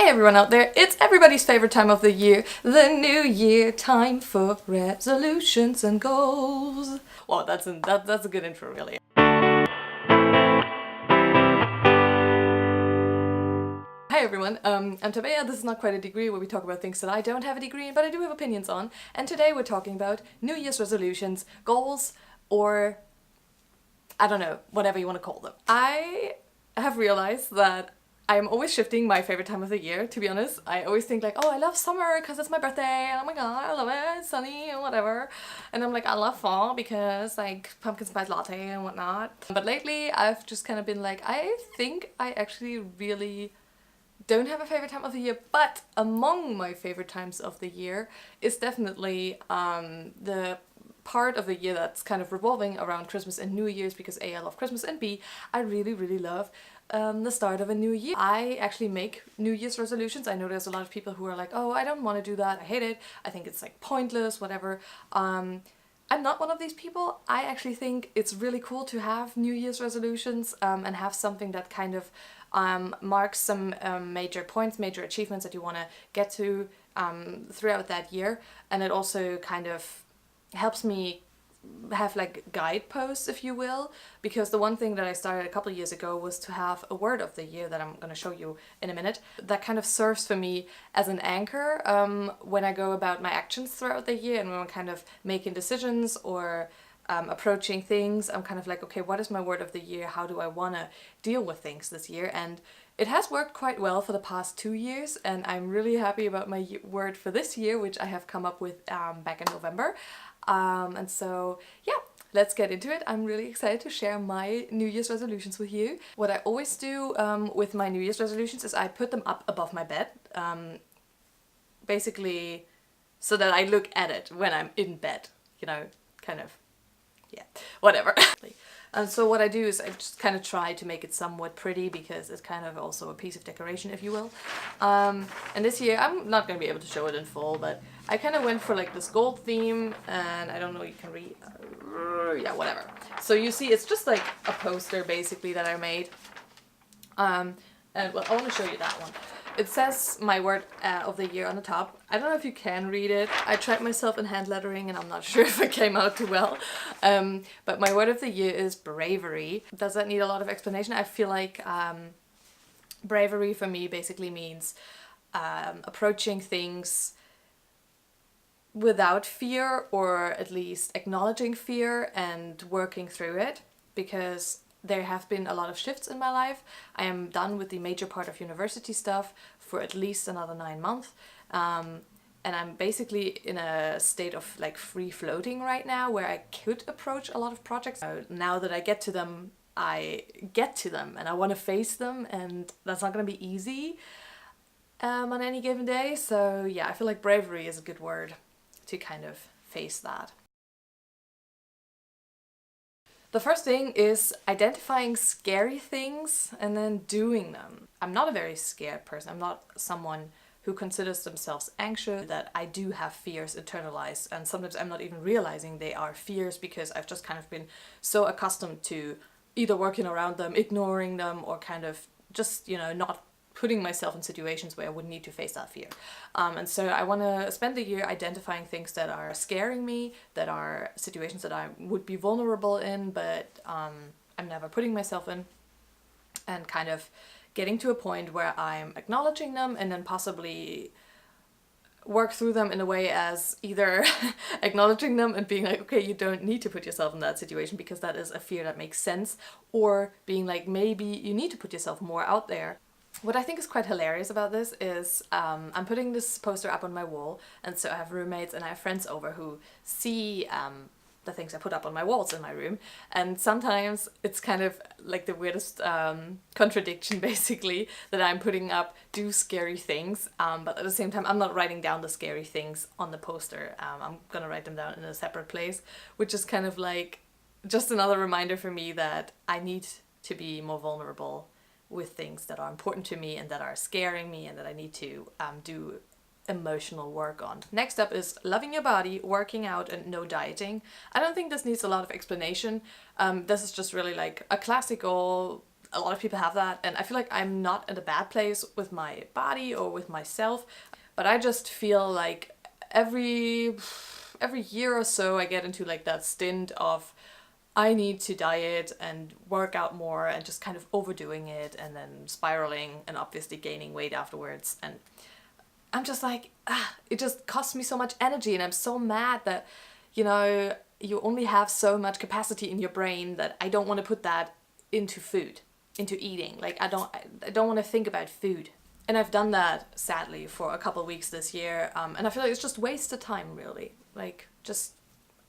Hey everyone out there, it's everybody's favorite time of the year, the new year, time for resolutions and goals. Wow, that's a good intro, really. Hi everyone, I'm Tabea. This is Not Quite a Degree, where we talk about things that I don't have a degree in, but I do have opinions on. And today we're talking about New Year's resolutions, goals, or I don't know, whatever you want to call them. I have realized that I'm always shifting my favorite time of the year, to be honest. I always think like, oh, I love summer because it's my birthday, and oh my god, I love it, it's sunny and whatever. And I'm like, I love fall because like pumpkin spice latte and whatnot. But lately I've just kind of been like, I think I actually really don't have a favorite time of the year, but among my favorite times of the year is definitely the part of the year that's kind of revolving around Christmas and New Year's, because A, I love Christmas, and B, I really, really love the start of a new year. I actually make New Year's resolutions. I know there's a lot of people who are like, oh, I don't want to do that, I hate it, I think it's like pointless, whatever. I'm not one of these people. I actually think it's really cool to have New Year's resolutions and have something that kind of marks some major points, major achievements that you want to get to throughout that year. And it also kind of helps me have like guideposts, if you will, because the one thing that I started a couple of years ago was to have a word of the year that I'm going to show you in a minute, that kind of serves for me as an anchor when I go about my actions throughout the year, and when I'm kind of making decisions or approaching things. I'm kind of like, okay, what is my word of the year? How do I want to deal with things this year? And it has worked quite well for the past 2 years, and I'm really happy about my word for this year, which I have come up with back in November. And so, yeah, let's get into it. I'm really excited to share my New Year's resolutions with you. What I always do with my New Year's resolutions is I put them up above my bed, basically so that I look at it when I'm in bed, you know, kind of, yeah, whatever. And so what I do is I just kind of try to make it somewhat pretty, because it's kind of also a piece of decoration, if you will. And this year, I'm not going to be able to show it in full, but I kind of went for like this gold theme, and I don't know, you can read, yeah, whatever. So you see, it's just like a poster basically that I made. And well, I want to show you that one. It says my word of the year on the top. I don't know if you can read it. I tried myself in hand lettering and I'm not sure if it came out too well. But my word of the year is bravery. Does that need a lot of explanation? I feel like bravery for me basically means approaching things without fear, or at least acknowledging fear and working through it, because there have been a lot of shifts in my life. I am done with the major part of university stuff for at least another 9 months. And I'm basically in a state of like free floating right now, where I could approach a lot of projects. Now that I get to them and I want to face them, and that's not going to be easy on any given day. So yeah, I feel like bravery is a good word to kind of face that. The first thing is identifying scary things and then doing them. I'm not a very scared person. I'm not someone who considers themselves anxious, that I do have fears internalized, and sometimes I'm not even realizing they are fears, because I've just kind of been so accustomed to either working around them, ignoring them, or kind of just, you know, not putting myself in situations where I would need to face that fear. And so I want to spend the year identifying things that are scaring me, that are situations that I would be vulnerable in, but I'm never putting myself in, and kind of getting to a point where I'm acknowledging them, and then possibly work through them in a way as either acknowledging them and being like, okay, you don't need to put yourself in that situation because that is a fear that makes sense, or being like, maybe you need to put yourself more out there. What I think is quite hilarious about this is I'm putting this poster up on my wall, and so I have roommates and I have friends over who see the things I put up on my walls in my room, and sometimes it's kind of like the weirdest contradiction, basically, that I'm putting up do scary things, but at the same time I'm not writing down the scary things on the poster. I'm gonna write them down in a separate place, which is kind of like just another reminder for me that I need to be more vulnerable with things that are important to me and that are scaring me, and that I need to do emotional work on. Next up is loving your body, working out, and no dieting. I don't think this needs a lot of explanation. This is just really like a classical a lot of people have that, and I feel like I'm not in a bad place with my body or with myself, but I just feel like every year or so I get into like that stint of I need to diet and work out more and just kind of overdoing it and then spiraling and obviously gaining weight afterwards. And I'm just like, it just costs me so much energy, and I'm so mad that, you know, you only have so much capacity in your brain that I don't want to put that into food, into eating. Like I don't want to think about food. And I've done that sadly for a couple of weeks this year, and I feel like it's just wasted time really. Like just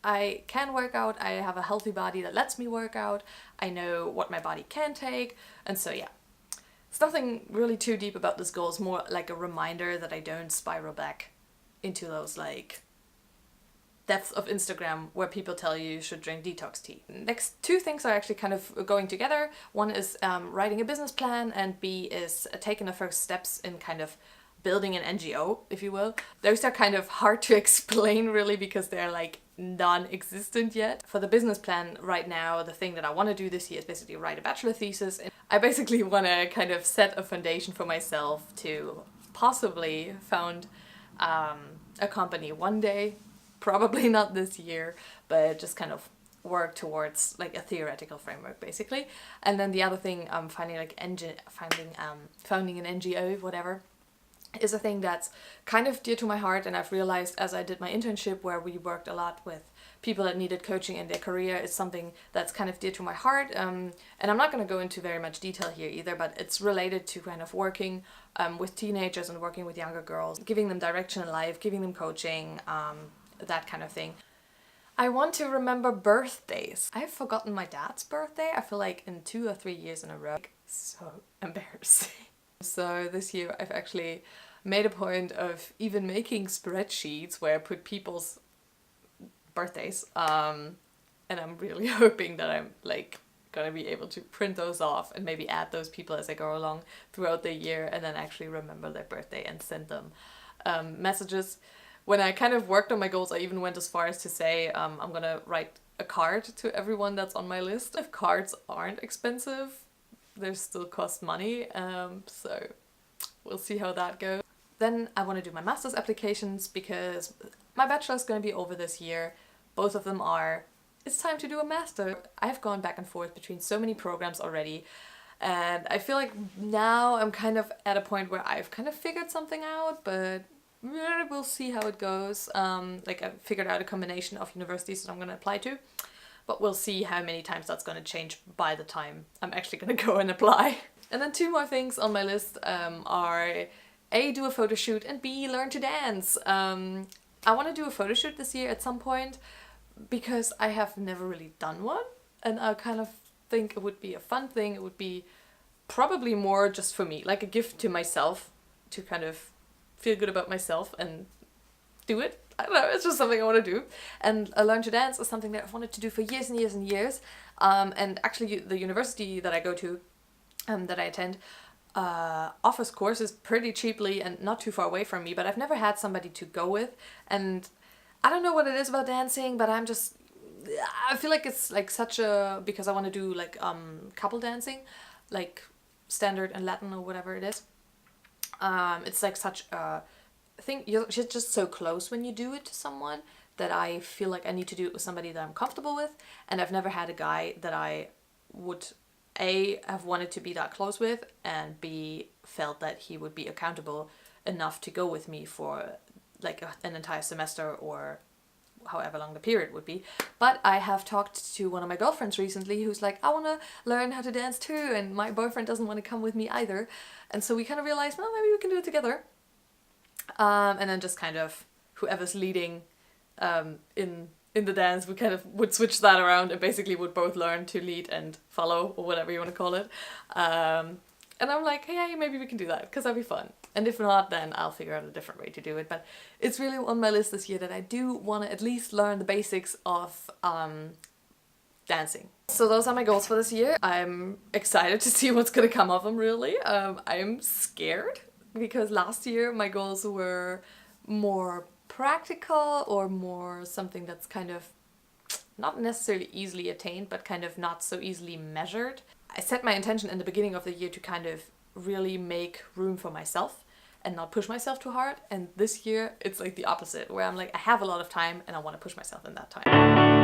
I can work out, I have a healthy body that lets me work out, I know what my body can take, and so yeah. It's nothing really too deep about this goal, it's more like a reminder that I don't spiral back into those like depths of Instagram where people tell you should drink detox tea. Next two things are actually kind of going together. One is writing a business plan, and B is taking the first steps in kind of building an NGO, if you will. Those are kind of hard to explain really because they're like non-existent yet. For the business plan right now, the thing that I want to do this year is basically write a bachelor thesis. I basically want to kind of set a foundation for myself to possibly found a company one day, probably not this year, but just kind of work towards like a theoretical framework basically. And then the other thing, founding an NGO, whatever, is a thing that's kind of dear to my heart, and I've realized as I did my internship where we worked a lot with people that needed coaching in their career, it's something that's kind of dear to my heart, and I'm not going to go into very much detail here either, but it's related to kind of working with teenagers and working with younger girls, giving them direction in life, giving them coaching, that kind of thing. I want to remember birthdays. I've forgotten my dad's birthday, I feel like in 2 or 3 years in a row. So embarrassing. So this year I've actually made a point of even making spreadsheets where I put people's birthdays, and I'm really hoping that I'm like gonna be able to print those off and maybe add those people as I go along throughout the year, and then actually remember their birthday and send them messages. When I kind of worked on my goals, I even went as far as to say I'm gonna write a card to everyone that's on my list. If cards aren't expensive, they still cost money, so we'll see how that goes. Then I want to do my master's applications because my bachelor's going to be over this year. Both of them are. It's time to do a master. I've gone back and forth between so many programs already, and I feel like now I'm kind of at a point where I've kind of figured something out, but we'll see how it goes. Like I figured out a combination of universities that I'm going to apply to. But we'll see how many times that's going to change by the time I'm actually going to go and apply. And then 2 more things on my list are A, do a photo shoot, and B, learn to dance. I want to do a photo shoot this year at some point because I have never really done one, and I kind of think it would be a fun thing. It would be probably more just for me, like a gift to myself to kind of feel good about myself and do it. I don't know, it's just something I want to do. And learn to dance is something that I've wanted to do for years and years and years. And actually the university that I go to, that I attend, offers courses pretty cheaply and not too far away from me, but I've never had somebody to go with. And I don't know what it is about dancing, but I feel like it's like such a, because I want to do like couple dancing, like standard and Latin or whatever it is. It's like such a thing, you're just so close when you do it to someone that I feel like I need to do it with somebody that I'm comfortable with, and I've never had a guy that I would A, have wanted to be that close with, and B, felt that he would be accountable enough to go with me for like an entire semester or however long the period would be. But I have talked to one of my girlfriends recently who's like, I want to learn how to dance too, and my boyfriend doesn't want to come with me either, and so we kind of realized, well, maybe we can do it together. And then just kind of whoever's leading in the dance, we kind of would switch that around and basically would both learn to lead and follow, or whatever you want to call it. And I'm like, hey, maybe we can do that because that'd be fun. And if not, then I'll figure out a different way to do it. But it's really on my list this year that I do want to at least learn the basics of dancing. So those are my goals for this year. I'm excited to see what's gonna come of them, really. I'm scared because last year my goals were more practical or more something that's kind of not necessarily easily attained, but kind of not so easily measured. I set my intention in the beginning of the year to kind of really make room for myself and not push myself too hard. And this year it's like the opposite, where I'm like, I have a lot of time and I want to push myself in that time.